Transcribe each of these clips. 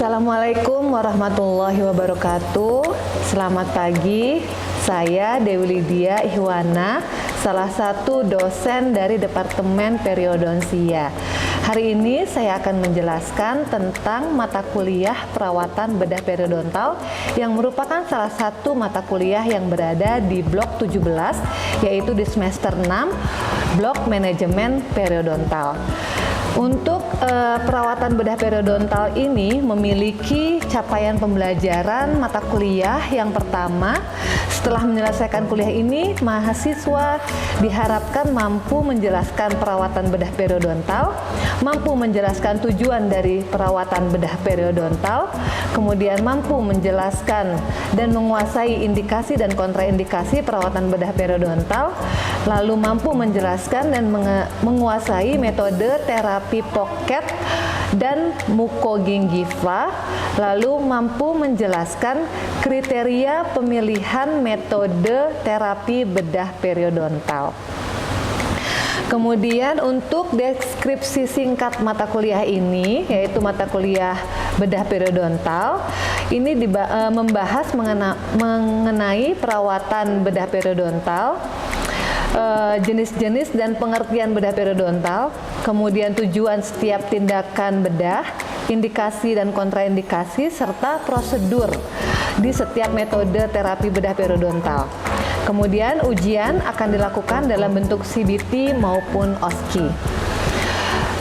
Assalamualaikum warahmatullahi wabarakatuh. Selamat pagi, saya Dewi Lydia Ihwana, salah satu dosen dari Departemen Periodonsia. Hari ini saya akan menjelaskan tentang mata kuliah perawatan bedah periodontal yang merupakan salah satu mata kuliah yang berada di blok 17, yaitu di semester 6, blok manajemen periodontal. Untuk perawatan bedah periodontal ini memiliki capaian pembelajaran mata kuliah yang pertama. Setelah menyelesaikan kuliah ini, mahasiswa diharapkan mampu menjelaskan perawatan bedah periodontal, mampu menjelaskan tujuan dari perawatan bedah periodontal, kemudian mampu menjelaskan dan menguasai indikasi dan kontraindikasi perawatan bedah periodontal, lalu mampu menjelaskan dan menguasai metode terapi pocket dan mukogingiva, lalu mampu menjelaskan kriteria pemilihan metode terapi bedah periodontal. Kemudian untuk deskripsi singkat mata kuliah ini, yaitu mata kuliah bedah periodontal, ini membahas mengenai perawatan bedah periodontal, jenis-jenis dan pengertian bedah periodontal, kemudian tujuan setiap tindakan bedah, indikasi dan kontraindikasi, serta prosedur di setiap metode terapi bedah periodontal. Kemudian ujian akan dilakukan dalam bentuk CBT maupun OSCE.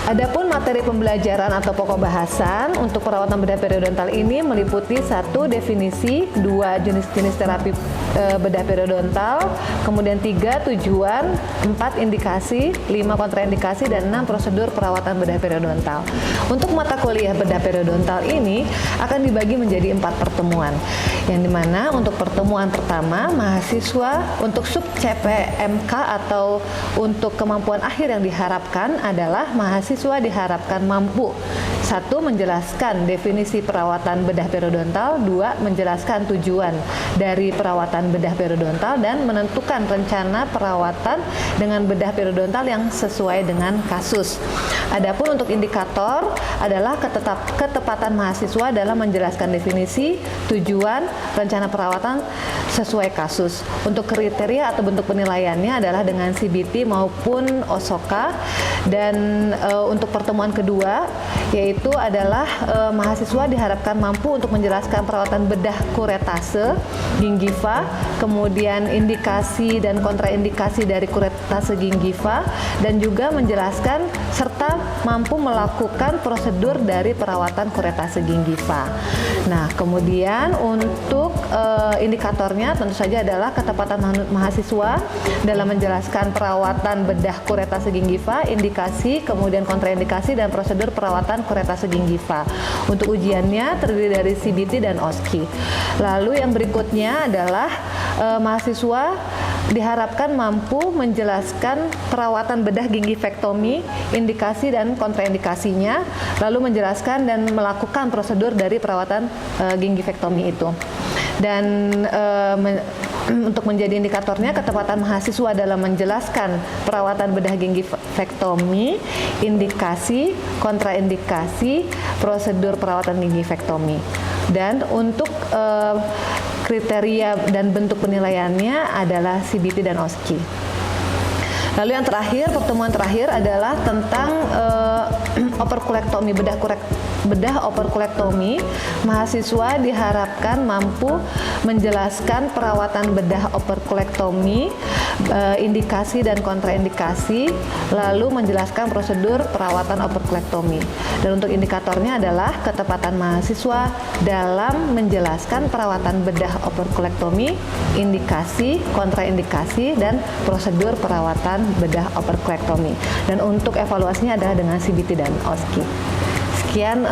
Adapun materi pembelajaran atau pokok bahasan untuk perawatan bedah periodontal ini meliputi 1. Definisi, 2. Jenis-jenis terapi bedah periodontal, kemudian 3. Tujuan, 4. Indikasi, 5. Kontraindikasi, dan 6. Prosedur perawatan bedah periodontal. Untuk mata kuliah bedah periodontal ini akan dibagi menjadi 4 pertemuan, yang dimana untuk pertemuan pertama mahasiswa untuk sub CPMK atau untuk kemampuan akhir yang diharapkan adalah mahasiswa diharapkan mampu 1. Menjelaskan definisi perawatan bedah periodontal, 2. Menjelaskan tujuan dari perawatan bedah periodontal dan menentukan rencana perawatan dengan bedah periodontal yang sesuai dengan kasus. Adapun untuk indikator adalah ketepatan mahasiswa dalam menjelaskan definisi, tujuan, rencana perawatan sesuai kasus. Untuk kriteria atau bentuk penilaiannya adalah dengan CBT maupun OSOKA. Dan untuk pertemuan kedua yaitu adalah mahasiswa diharapkan mampu untuk menjelaskan perawatan bedah kuretase gingiva, kemudian indikasi dan kontraindikasi dari kuretase gingiva, dan juga menjelaskan serta mampu melakukan prosedur dari perawatan kuretase gingiva. Nah, kemudian untuk indikatornya tentu saja adalah ketepatan mahasiswa dalam menjelaskan perawatan bedah kuretase gingiva, indikasi, kemudian kontraindikasi, dan prosedur perawatan kuretase gingiva. Untuk ujiannya terdiri dari CBT dan OSCE. Lalu yang berikutnya adalah mahasiswa diharapkan mampu menjelaskan perawatan bedah gingivektomi, indikasi dan kontraindikasinya, lalu menjelaskan dan melakukan prosedur dari perawatan gingivektomi itu. Dan untuk menjadi indikatornya, ketepatan mahasiswa dalam menjelaskan perawatan bedah gingivektomi, indikasi, kontraindikasi, prosedur perawatan gingivektomi. Dan untuk kriteria dan bentuk penilaiannya adalah CBT dan OSCE. Lalu yang terakhir, pertemuan terakhir adalah tentang operkulektomi, bedah operkulektomi. Mahasiswa diharapkan mampu menjelaskan perawatan bedah operkulektomi, indikasi dan kontraindikasi, lalu menjelaskan prosedur perawatan operkulektomi. Dan untuk indikatornya adalah ketepatan mahasiswa dalam menjelaskan perawatan bedah operkulektomi, indikasi, kontraindikasi, dan prosedur perawatan bedah operkulektomi. Dan untuk evaluasinya adalah dengan CBT dan OSCE. Sekian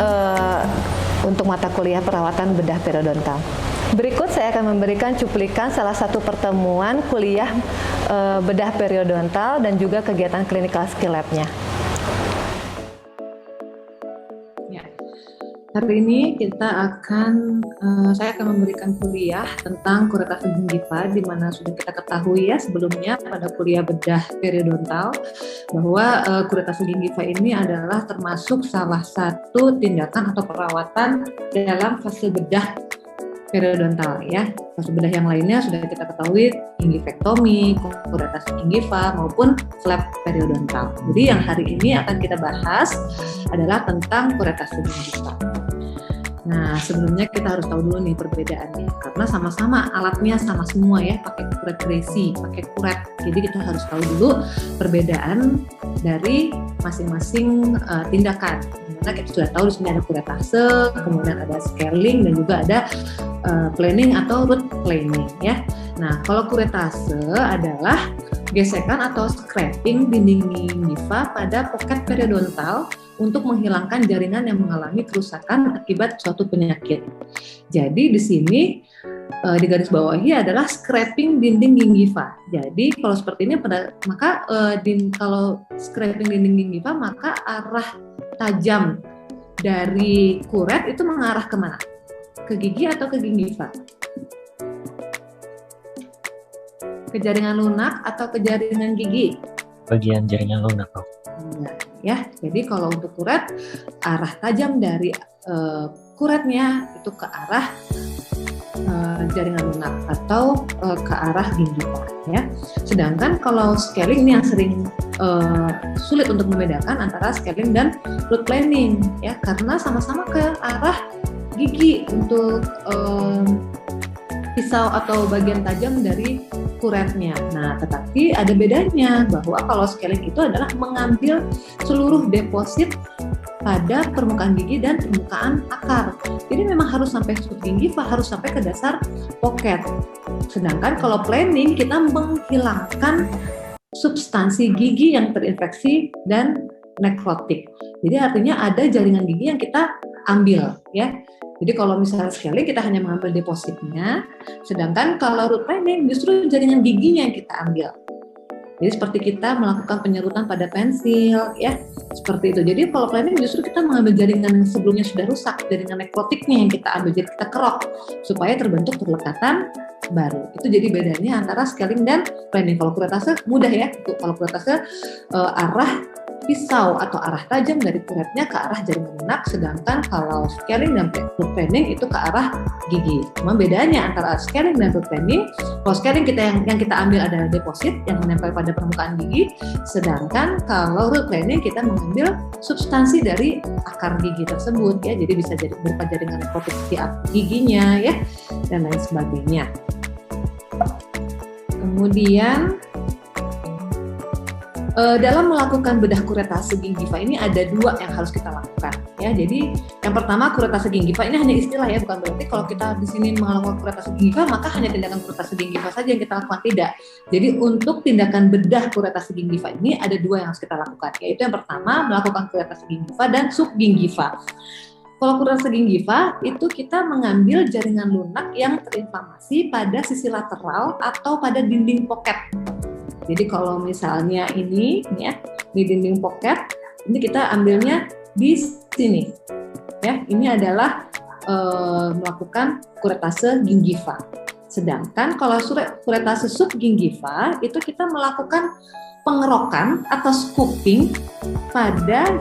untuk mata kuliah perawatan bedah periodontal. Berikut saya akan memberikan cuplikan salah satu pertemuan kuliah bedah periodontal dan juga kegiatan clinical skill lab-nya. Ya. Hari ini saya akan memberikan kuliah tentang kuretase gingiva, di mana sudah kita ketahui ya sebelumnya pada kuliah bedah periodontal bahwa kuretase gingiva ini adalah termasuk salah satu tindakan atau perawatan dalam fase bedah periodontal ya. Fase bedah yang lainnya sudah kita ketahui, gingivektomi, kuretase gingiva maupun flap periodontal. Jadi yang hari ini akan kita bahas adalah tentang kuretase gingiva. Nah, sebelumnya kita harus tahu dulu nih perbedaannya, karena sama-sama alatnya sama semua ya, pakai kuret gresi, pakai kuret. Jadi kita harus tahu dulu perbedaan dari masing-masing tindakan. Dimana kita sudah tahu di sini ada kuretase, kemudian ada scaling dan juga ada planing atau root planing ya. Nah, kalau kuretase adalah gesekan atau scraping dinding gingiva pada pocket periodontal untuk menghilangkan jaringan yang mengalami kerusakan akibat suatu penyakit. Jadi di sini di garis bawahi adalah scraping dinding gingiva. Jadi kalau seperti ini kalau scraping dinding gingiva maka arah tajam dari kuret itu mengarah kemana? Ke gigi atau ke gingiva? Ke jaringan lunak atau ke jaringan gigi? Bagian jaringan lunak. Nah, ya, jadi kalau untuk kuret, arah tajam dari kuretnya itu ke arah jaringan lunak atau ke arah gingiva ya. Sedangkan kalau scaling ini yang sering sulit untuk membedakan antara scaling dan root planing ya, karena sama-sama ke arah gigi untuk pisau atau bagian tajam dari kuretnya. Nah, tetapi ada bedanya bahwa kalau scaling itu adalah mengambil seluruh deposit pada permukaan gigi dan permukaan akar. Jadi memang harus sampai sub gingiva, harus sampai ke dasar pocket. Sedangkan kalau planing kita menghilangkan substansi gigi yang terinfeksi dan nekrotik. Jadi artinya ada jaringan gigi yang kita ambil ya. Jadi kalau misalnya scaling kita hanya mengambil depositnya, sedangkan kalau root planing justru jaringan giginya yang kita ambil. Jadi seperti kita melakukan penyerutan pada pensil, ya seperti itu. Jadi kalau planing justru kita mengambil jaringan yang sebelumnya sudah rusak, jaringan nekrotiknya yang kita ambil, jadi kita kerok supaya terbentuk perlekatan baru. Itu jadi bedanya antara scaling dan planing. Kalau kuretase mudah ya, kalau kuretase arah pisau atau arah tajam dari kuretnya ke arah jaringan lunak, sedangkan kalau scaling dan root planing itu ke arah gigi. Cuma bedanya antara scaling dan root planing, kalau scaling yang kita ambil adalah deposit yang menempel pada permukaan gigi, sedangkan kalau root planing kita mengambil substansi dari akar gigi tersebut ya, jadi bisa jadi berupa jaringan nekrotik di giginya ya dan lain sebagainya. Kemudian dalam melakukan bedah kuretase gingiva ini ada dua yang harus kita lakukan ya. Jadi yang pertama, kuretase gingiva ini hanya istilah ya, bukan berarti kalau kita di sini melakukan kuretase gingiva maka hanya tindakan kuretase gingiva saja yang kita lakukan, tidak. Jadi untuk tindakan bedah kuretase gingiva ini ada dua yang harus kita lakukan, yaitu yang pertama melakukan kuretase gingiva dan subgingiva. Kalau kuretase gingiva itu kita mengambil jaringan lunak yang terinflamasi pada sisi lateral atau pada dinding pocket. Jadi kalau misalnya ini ya di dinding pocket, ini kita ambilnya di sini. Ya, ini adalah melakukan kuretase gingiva. Sedangkan kalau kuretase subgingiva itu kita melakukan pengerokan atau scooping pada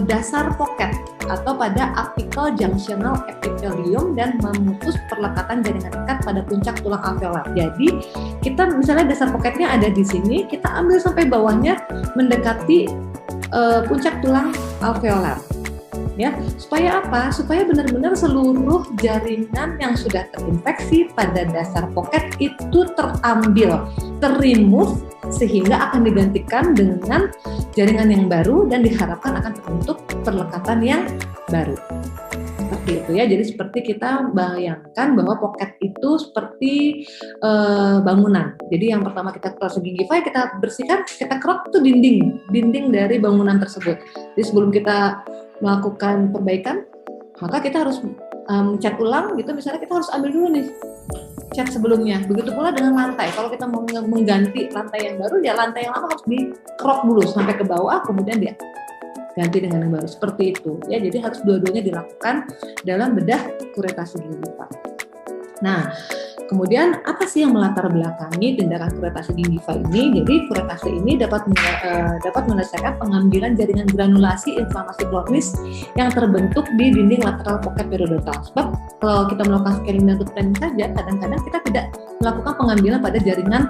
dasar pocket atau pada apical junctional epithelium dan memutus perlekatan jaringan ikat pada puncak tulang alveolar. Jadi kita misalnya dasar pocketnya ada di sini, kita ambil sampai bawahnya mendekati puncak tulang alveolar. Ya, supaya apa? Supaya benar-benar seluruh jaringan yang sudah terinfeksi pada dasar pocket itu terambil, remove, sehingga akan digantikan dengan jaringan yang baru dan diharapkan akan terbentuk perlekatan yang baru. Seperti itu ya. Jadi seperti kita bayangkan bahwa pocket itu seperti bangunan. Jadi yang pertama kita kuretase gingiva, kita bersihkan, kita kerok tuh dinding dari bangunan tersebut. Jadi sebelum kita melakukan perbaikan, maka kita harus cat ulang gitu. Misalnya kita harus ambil dulu nih cat sebelumnya. Begitu pula dengan lantai. Kalau kita mau mengganti lantai yang baru, ya lantai yang lama harus dikerok dulu sampai ke bawah, kemudian dia ganti dengan yang baru, seperti itu ya. Jadi harus dua-duanya dilakukan dalam bedah kuretase gigi gifa. Nah, kemudian apa sih yang melatar belakangi tindakan kuretase gigi gifa ini? Jadi kuretase ini dapat menyelesaikan pengambilan jaringan granulasi inflamasi kronis yang terbentuk di dinding lateral pocket periodontal. Sebab kalau kita melakukan scaling dan tooth planning saja, kadang-kadang kita tidak melakukan pengambilan pada jaringan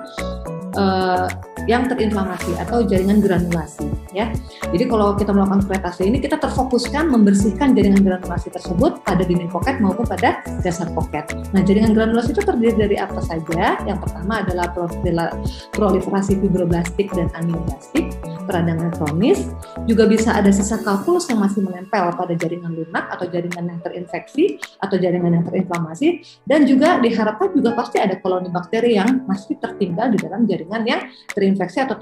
yang terinflamasi atau jaringan granulasi ya. Jadi kalau kita melakukan kuretase ini, kita terfokuskan membersihkan jaringan granulasi tersebut pada dinding pocket maupun pada dasar pocket. Nah, jaringan granulasi itu terdiri dari apa saja? Yang pertama adalah proliferasi fibroblastik dan aminoblastik, peradangan kronis, juga bisa ada sisa kalkulus yang masih menempel pada jaringan lunak atau jaringan yang terinfeksi atau jaringan yang terinflamasi, dan juga diharapkan juga pasti ada koloni bakteri yang masih tertinggal di dalam jaringan yang terinfeksi atau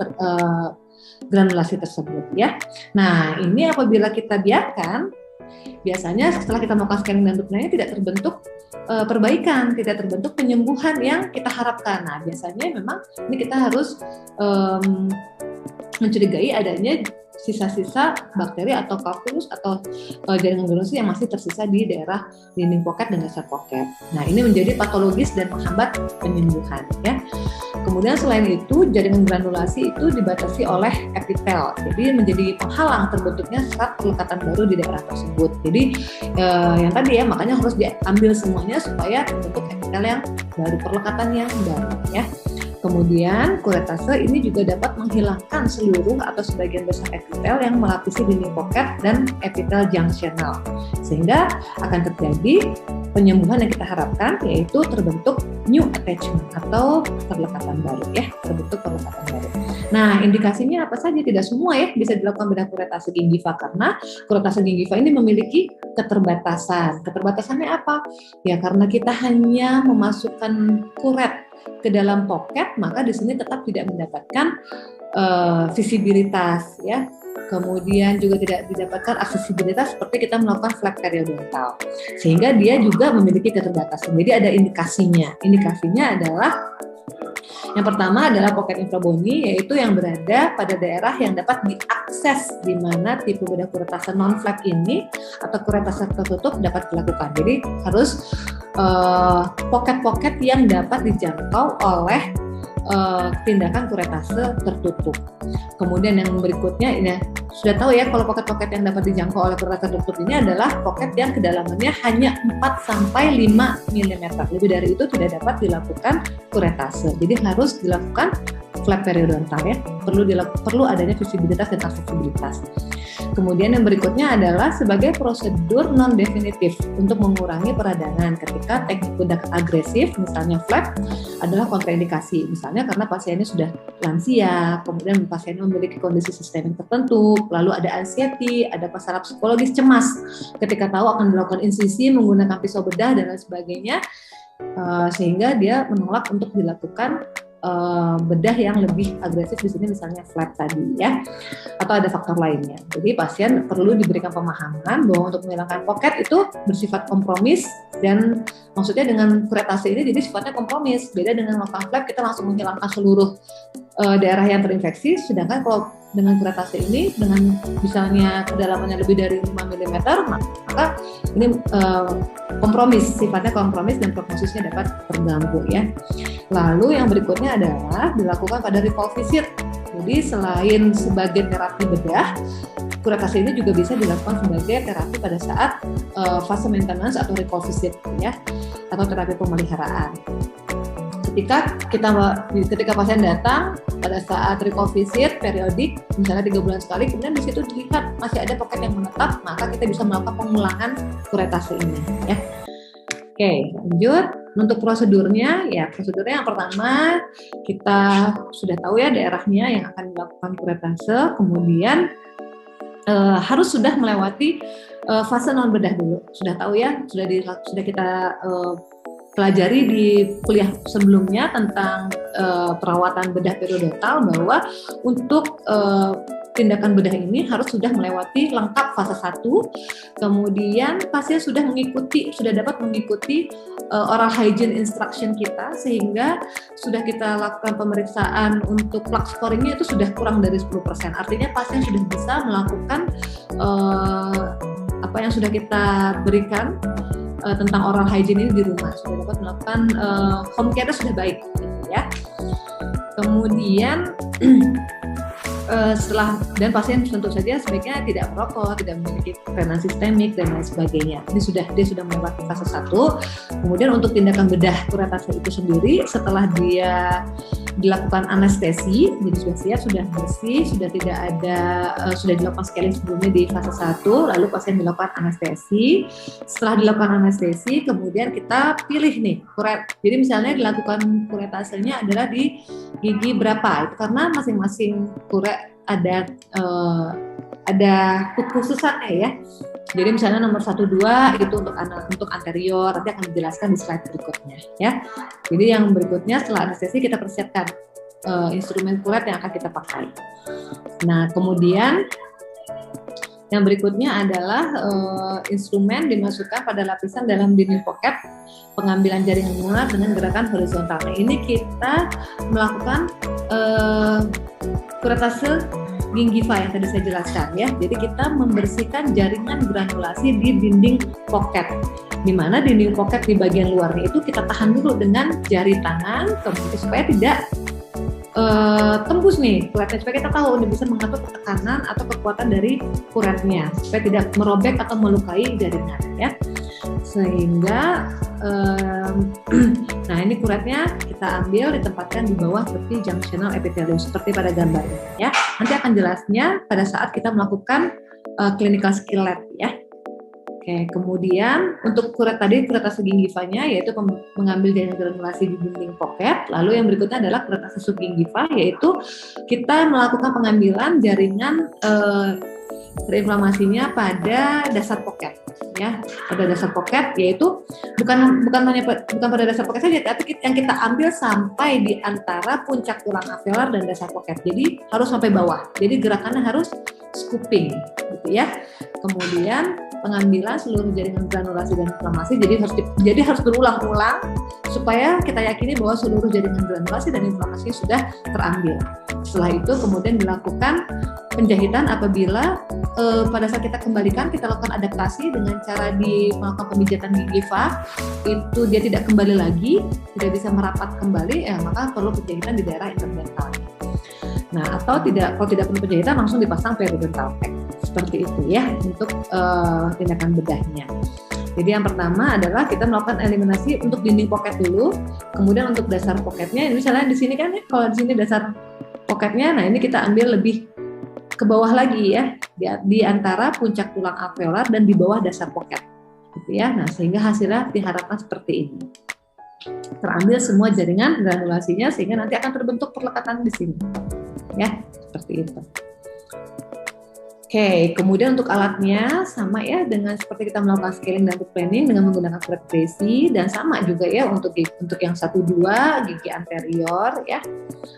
granulasi tersebut ya. Nah, ini apabila kita biarkan, biasanya setelah kita melakukan scaling dan tooth planning tidak terbentuk perbaikan, tidak terbentuk penyembuhan yang kita harapkan. Nah, biasanya memang ini kita harus mencurigai adanya sisa-sisa bakteri atau kalkulus atau jaringan granulasi yang masih tersisa di daerah dinding pocket dan dasar pocket. Nah, ini menjadi patologis dan menghambat penyembuhan ya. Kemudian selain itu, jaringan granulasi itu dibatasi oleh epitel, jadi menjadi penghalang terbentuknya serat perlekatan baru di daerah tersebut. Jadi yang tadi ya, makanya harus diambil semuanya supaya terbentuk epitel yang baru, perlekatan yang baru ya. Kemudian kuretase ini juga dapat menghilangkan seluruh atau sebagian besar epitel yang melapisi dinding pocket dan epitel junctional, sehingga akan terjadi penyembuhan yang kita harapkan, yaitu terbentuk new attachment atau perlekatan baru ya, terbentuk perlekatan baru. Nah, indikasinya apa saja? Tidak semua ya bisa dilakukan bedah kuretase gingiva, karena kuretase gingiva ini memiliki keterbatasan. Keterbatasannya apa? Ya karena kita hanya memasukkan kuret ke dalam pocket, maka di sini tetap tidak mendapatkan visibilitas ya. Kemudian juga tidak didapatkan aksesibilitas seperti kita melakukan flap periodontal, sehingga dia juga memiliki keterbatasan. Jadi ada indikasinya. Indikasinya adalah yang pertama adalah pocket infrabony, yaitu yang berada pada daerah yang dapat diakses di mana tipe bedah kuretase non-flap ini atau kuretase tertutup dapat dilakukan. Jadi harus pocket-pocket yang dapat dijangkau oleh tindakan kuretase tertutup. Kemudian yang berikutnya ini sudah tahu ya, kalau pocket-pocket yang dapat dijangkau oleh kuretase tertutup ini adalah pocket yang kedalamannya hanya 4-5 mm. Lebih dari itu tidak dapat dilakukan kuretase. Jadi harus dilakukan flap periodontal ya. Perlu adanya visibilitas dan aksesibilitas. Kemudian yang berikutnya adalah sebagai prosedur non definitif untuk mengurangi peradangan ketika teknik bedah agresif, misalnya flap, adalah kontraindikasi. Misalnya karena pasiennya sudah lansia, kemudian pasiennya memiliki kondisi sistemik tertentu, lalu ada anxiety, ada masalah psikologis cemas ketika tahu akan dilakukan insisi menggunakan pisau bedah dan lain sebagainya, sehingga dia menolak untuk dilakukan bedah yang lebih agresif, di sini misalnya flap tadi ya, atau ada faktor lainnya. Jadi pasien perlu diberikan pemahaman bahwa untuk menghilangkan pocket itu bersifat kompromis, dan maksudnya dengan kuretase ini jadi sifatnya kompromis. Beda dengan melakukan flap, kita langsung menghilangkan seluruh daerah yang terinfeksi, sedangkan kalau dengan kuretase ini dengan misalnya kedalamannya lebih dari 5 mm, maka ini kompromis, sifatnya kompromis dan prognosisnya dapat terganggu ya. Lalu yang berikutnya adalah dilakukan pada recall visit. Jadi selain sebagai terapi bedah, kuretase ini juga bisa dilakukan sebagai terapi pada saat fase maintenance atau recall visit ya, atau terapi pemeliharaan. Ketika pasien datang pada saat recall visit periodik, misalnya 3 bulan sekali, kemudian di situ dilihat masih ada pocket yang menetap, maka kita bisa melakukan pengulangan kuretase ini ya. Oke, lanjut. Untuk prosedurnya, ya prosedurnya yang pertama kita sudah tahu ya daerahnya yang akan dilakukan kuretase, kemudian harus sudah melewati fase non bedah dulu. Sudah tahu ya, sudah kita pelajari di kuliah sebelumnya tentang perawatan bedah periodontal, bahwa untuk tindakan bedah ini harus sudah melewati lengkap fase 1, kemudian pasien sudah dapat mengikuti oral hygiene instruction kita, sehingga sudah kita lakukan pemeriksaan untuk plaque scoringnya itu sudah kurang dari 10%. Artinya pasien sudah bisa melakukan apa yang sudah kita berikan tentang oral hygiene ini di rumah, sudah dapat melakukan home care sudah baik, ya. Kemudian setelah, dan pasien tentu saja sebaiknya tidak merokok, tidak memiliki kelainan sistemik dan lain sebagainya. Dia sudah melewati fase 1. Kemudian untuk tindakan bedah kuretase itu sendiri, setelah dia dilakukan anestesi, jadi sudah siap, sudah bersih, sudah tidak ada, sudah dilakukan scaling sebelumnya di fase 1, lalu pasien dilakukan anestesi. Setelah dilakukan anestesi, kemudian kita pilih nih kuret. Jadi misalnya dilakukan kuretasenya adalah di gigi berapa, itu karena masing-masing kuret ada kekhususannya ya. Jadi misalnya nomor 1, 2 itu untuk anterior, nanti akan dijelaskan di slide berikutnya ya. Jadi yang berikutnya setelah anestesi kita persiapkan instrumen kuret yang akan kita pakai. Nah kemudian yang berikutnya adalah instrumen dimasukkan pada lapisan dalam dinding pocket pengambilan jaringan molar dengan gerakan horizontal. Nah ini kita melakukan kuretase gingiva yang tadi saya jelaskan ya. Jadi kita membersihkan jaringan granulasi di dinding pocket, di mana dinding pocket di bagian luarnya itu kita tahan dulu dengan jari tangan, kemudian supaya tidak tembus nih kuretnya, supaya kita tahu ini bisa mengatur tekanan atau kekuatan dari kuretnya, supaya tidak merobek atau melukai jaringan ya. Sehingga nah ini kuretnya kita ambil, ditempatkan di bawah tepi junctional epithelium seperti pada gambar ini ya. Nanti akan jelasnya pada saat kita melakukan clinical skill lab ya. Oke, kemudian untuk kuret tadi, kuretase gingivanya yaitu mengambil jaringan granulasi di dinding pocket. Lalu yang berikutnya adalah kuretase subgingiva, yaitu kita melakukan pengambilan jaringan terinflamasinya pada dasar pocket ya, pada dasar pocket, yaitu bukan pada dasar pocket saja, tapi yang kita ambil sampai di antara puncak tulang alveolar dan dasar pocket. Jadi harus sampai bawah. Jadi gerakannya harus scooping gitu ya. Kemudian pengambilan seluruh jaringan granulasi dan inflamasi, jadi harus berulang-ulang supaya kita yakini bahwa seluruh jaringan granulasi dan inflamasi sudah terambil. Setelah itu kemudian dilakukan penjahitan apabila pada saat kita kembalikan, kita lakukan adaptasi dengan cara melakukan pemijatan gingiva, itu dia tidak kembali lagi, tidak bisa merapat kembali, maka perlu penjahitan di daerah interdental. Nah, atau kalau tidak perlu penjahitan, langsung dipasang periodontal pack. Seperti itu ya untuk tindakan bedahnya. Jadi yang pertama adalah kita melakukan eliminasi untuk dinding pocket dulu, kemudian untuk dasar pocketnya, ini misalnya di sini kan ya, kalau di sini dasar pocketnya, nah ini kita ambil lebih ke bawah lagi ya, di antara puncak tulang alveolar dan di bawah dasar pocket, gitu ya. Nah sehingga hasilnya diharapkan seperti ini, terambil semua jaringan granulasinya sehingga nanti akan terbentuk perlekatan di sini, ya seperti itu. Oke, kemudian untuk alatnya sama ya dengan seperti kita melakukan scaling dan planning dengan menggunakan kuret Tracy, dan sama juga ya untuk yang 1-2 gigi anterior ya.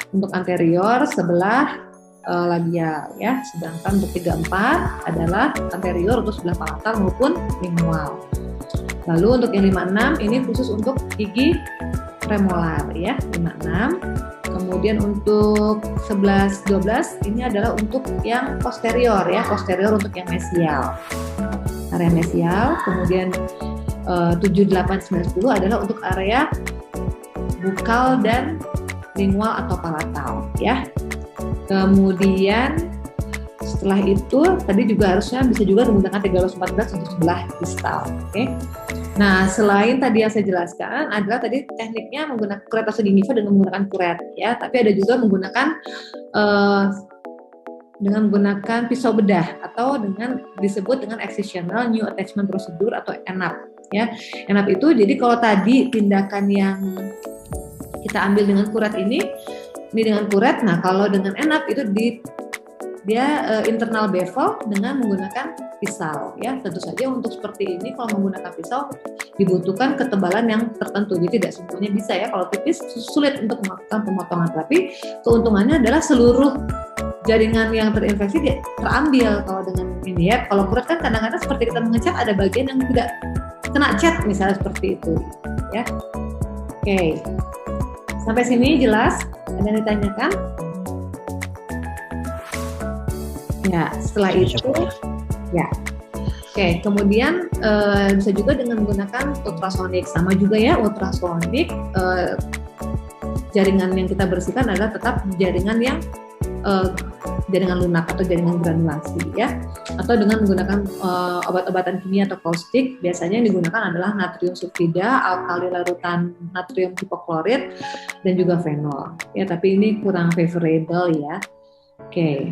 Untuk anterior sebelah labial ya, sedangkan untuk 3-4 adalah anterior untuk sebelah palatal maupun lingual. Lalu untuk yang 5-6 ini khusus untuk gigi premolar ya, 5-6. Kemudian untuk 11-12 ini adalah untuk yang posterior ya, posterior untuk yang mesial, area mesial. Kemudian 7-8-9-10 adalah untuk area bukal dan lingual atau palatal ya. Kemudian setelah itu tadi juga harusnya bisa juga menggunakan 13-14 untuk sebelah distal. Oke. Nah, selain tadi yang saya jelaskan adalah tadi tekniknya menggunakan kuretase gingiva dengan menggunakan kuret ya, tapi ada juga menggunakan dengan menggunakan pisau bedah atau disebut dengan excisional new attachment procedure atau ENAP ya. ENAP itu jadi kalau tadi tindakan yang kita ambil dengan kuret ini dengan kuret, nah kalau dengan ENAP itu dia internal bevel dengan menggunakan pisau ya. Tentu saja untuk seperti ini kalau menggunakan pisau dibutuhkan ketebalan yang tertentu, jadi tidak semuanya bisa ya. Kalau tipis sulit untuk melakukan pemotongan, tapi keuntungannya adalah seluruh jaringan yang terinfeksi dia terambil kalau dengan ini ya. Kalau kuret kan kadang-kadang seperti kita mengecat ada bagian yang tidak kena cat misalnya seperti itu ya. Oke. Sampai sini jelas? Ada yang ditanyakan? Ya, setelah itu ya. Oke, kemudian bisa juga dengan menggunakan ultrasonik. Sama juga ya, ultrasonik jaringan yang kita bersihkan adalah tetap jaringan yang jaringan lunak atau jaringan granulasi ya, atau dengan menggunakan obat-obatan kimia atau kaustik. Biasanya yang digunakan adalah natrium sulfida, alkali larutan natrium hipoklorit, dan juga fenol ya, tapi ini kurang favorable ya. Oke,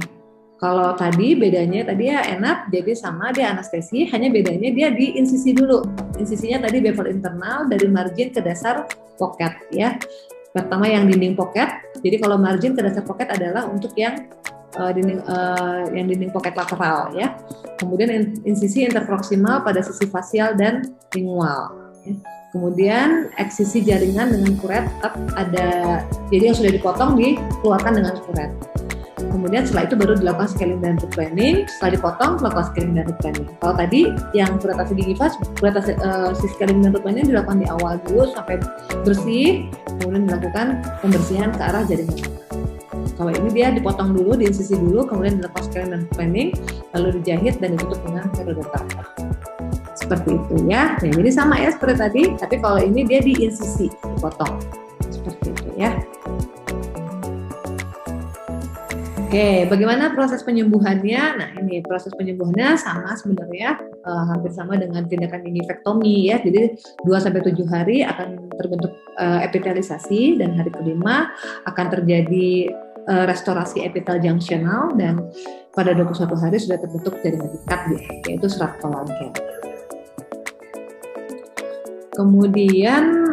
kalau tadi bedanya tadi ya enak, jadi sama dia anestesi, hanya bedanya dia di insisi dulu. Insisinya tadi bevel internal dari margin ke dasar pocket ya. Pertama yang dinding pocket. Jadi kalau margin ke dasar pocket adalah untuk yang dinding pocket lateral ya. Kemudian insisi interproksimal pada sisi fasial dan lingual. Ya. Kemudian eksisi jaringan dengan kuret tetap ada. Jadi yang sudah dipotong dikeluarkan dengan kuret. Kemudian setelah itu baru dilakukan scaling dan root planning. Setelah dipotong, melakukan scaling dan root planning. Kalau tadi yang kuretasi gingiva, kuretasi scaling dan root planning dilakukan di awal dulu sampai bersih, kemudian dilakukan pembersihan ke arah jaringan. Kalau ini dia dipotong dulu, di insisi dulu, kemudian dilakukan scaling dan root planning, lalu dijahit dan ditutup dengan periodontal. Seperti itu ya. Nah, jadi sama ya seperti tadi, tapi kalau ini dia di insisi, dipotong. Seperti itu ya. Oke, bagaimana proses penyembuhannya? Nah, ini proses penyembuhannya sama sebenarnya, hampir sama dengan tindakan gingivektomi ya. Jadi 2-7 hari akan terbentuk epitelisasi dan hari kelima akan terjadi restorasi epitel junctional dan pada 21 hari sudah terbentuk jaringan ikat yaitu serat kolagen. Kemudian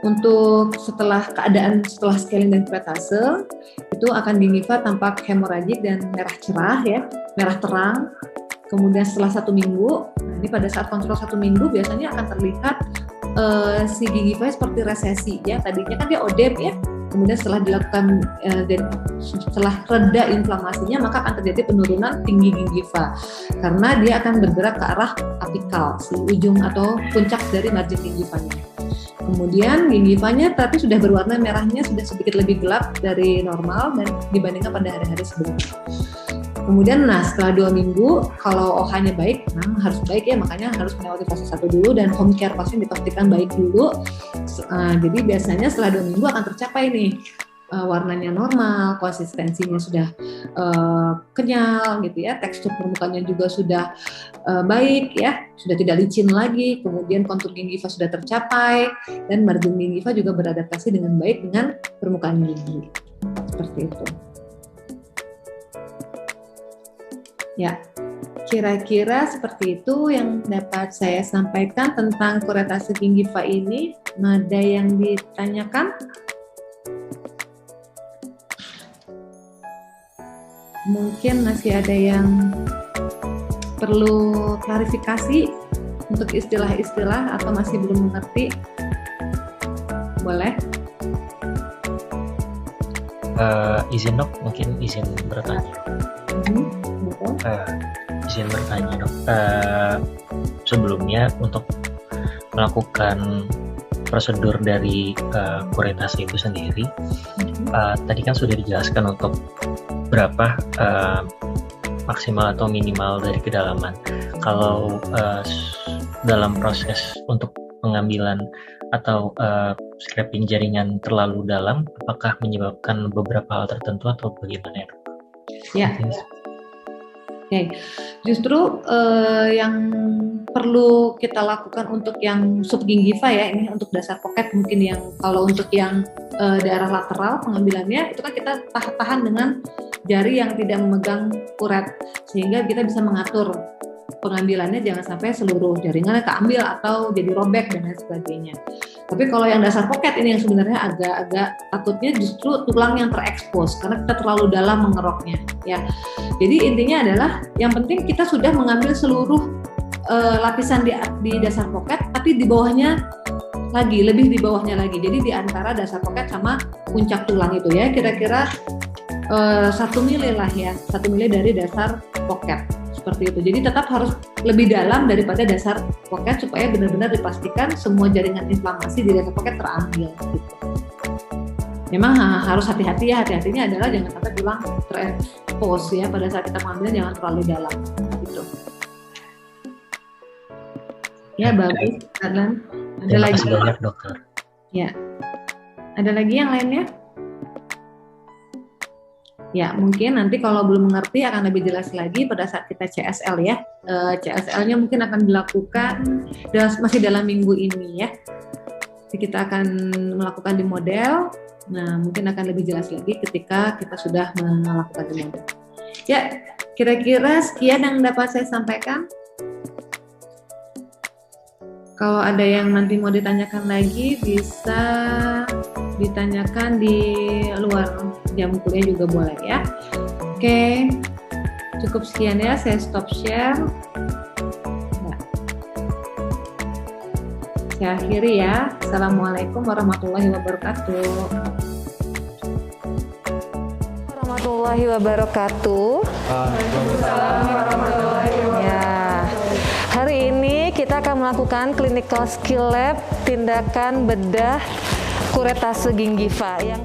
untuk setelah scaling dan kuretase itu akan gingiva tampak hemoragik dan merah cerah ya, merah terang. Kemudian setelah 1 minggu, ini pada saat kontrol 1 minggu biasanya akan terlihat si gingiva seperti resesi ya. Tadinya kan dia odem ya. Kemudian setelah dilakukan setelah reda inflamasinya maka akan terjadi penurunan tinggi gingiva karena dia akan bergerak ke arah apikal, si ujung atau puncak dari margin gingivanya. Kemudian gingivanya tapi sudah berwarna merahnya sudah sedikit lebih gelap dari normal dan dibandingkan pada hari-hari sebelumnya. Kemudian setelah 2 minggu kalau OH-nya baik, memang harus baik ya, makanya harus melewati fase 1 dulu dan home care pasien dipastikan baik dulu. Jadi biasanya setelah 2 minggu akan tercapai nih warnanya normal, konsistensinya sudah kenyal gitu ya, tekstur permukaannya juga sudah baik ya, sudah tidak licin lagi, kemudian kontur gingiva sudah tercapai dan margin gingiva juga beradaptasi dengan baik dengan permukaan gigi. Seperti itu. Ya, kira-kira seperti itu yang dapat saya sampaikan tentang kuretase gingiva ini. Ada yang ditanyakan? Mungkin masih ada yang perlu klarifikasi untuk istilah-istilah atau masih belum mengerti? Boleh? Izin dok, mungkin izin bertanya. Izin bertanya dok. Sebelumnya untuk melakukan prosedur dari kuretase itu sendiri, tadi kan sudah dijelaskan untuk berapa maksimal atau minimal dari kedalaman. Kalau dalam proses untuk pengambilan atau scraping jaringan terlalu dalam, apakah menyebabkan beberapa hal tertentu atau bagaimana? Ya. Oke, justru yang perlu kita lakukan untuk yang subgingiva ya, ini untuk dasar pocket mungkin yang kalau untuk yang daerah lateral pengambilannya itu kan kita tahan dengan jari yang tidak memegang kuret sehingga kita bisa mengatur pengambilannya jangan sampai seluruh jaringannya keambil atau jadi robek dan lain sebagainya. Tapi kalau yang dasar pocket ini yang sebenarnya agak takutnya justru tulang yang terekspos karena kita terlalu dalam mengeroknya ya. Jadi intinya adalah yang penting kita sudah mengambil seluruh lapisan di dasar pocket, tapi di bawahnya lagi, lebih di bawahnya lagi. Jadi di antara dasar pocket sama puncak tulang itu ya, kira-kira 1 mili lah ya, 1 mili dari dasar pocket seperti itu. Jadi tetap harus lebih dalam daripada dasar pocket supaya benar-benar dipastikan semua jaringan inflamasi di dasar pocket terambil gitu. Memang harus hati-hati ya, hati-hatinya adalah jangan sampai tulang terekspos ya pada saat kita mengambilnya, jangan terlalu dalam gitu. Ya bagus, Adlan. Ada Terima lagi? kasih banyak dokter. Ya, ada lagi yang lainnya? Ya, mungkin nanti kalau belum mengerti akan lebih jelas lagi pada saat kita CSL ya. CSL-nya mungkin akan dilakukan masih dalam minggu ini ya. Jadi kita akan melakukan di model. Nah, mungkin akan lebih jelas lagi ketika kita sudah melakukan di model. Ya, kira-kira sekian yang dapat saya sampaikan. Kalau ada yang nanti mau ditanyakan lagi, bisa ditanyakan di luar jam kuliah juga boleh ya. Oke, cukup sekian ya, saya stop share. Nah, saya akhiri ya. Assalamualaikum warahmatullahi wabarakatuh. Warahmatullahi wabarakatuh. Ya, hari ini kita akan melakukan clinical skill lab tindakan bedah kuretase gingiva yang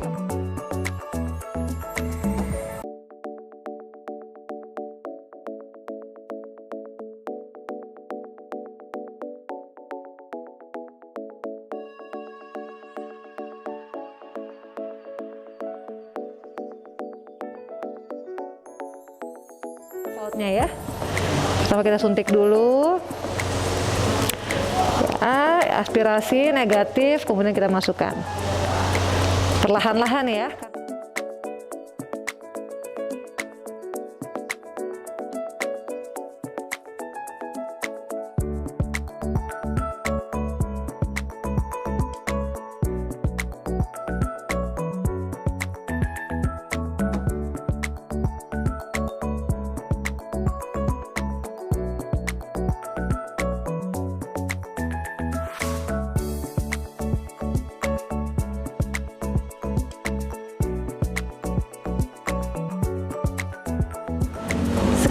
ya. Pertama kita suntik dulu. Ya, aspirasi negatif, kemudian kita masukkan. Perlahan-lahan ya.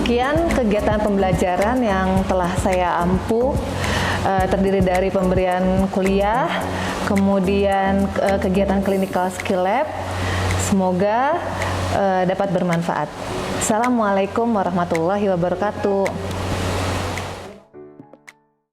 Sekian kegiatan pembelajaran yang telah saya ampu, terdiri dari pemberian kuliah, kemudian kegiatan clinical skill lab. Semoga dapat bermanfaat. Assalamualaikum warahmatullahi wabarakatuh.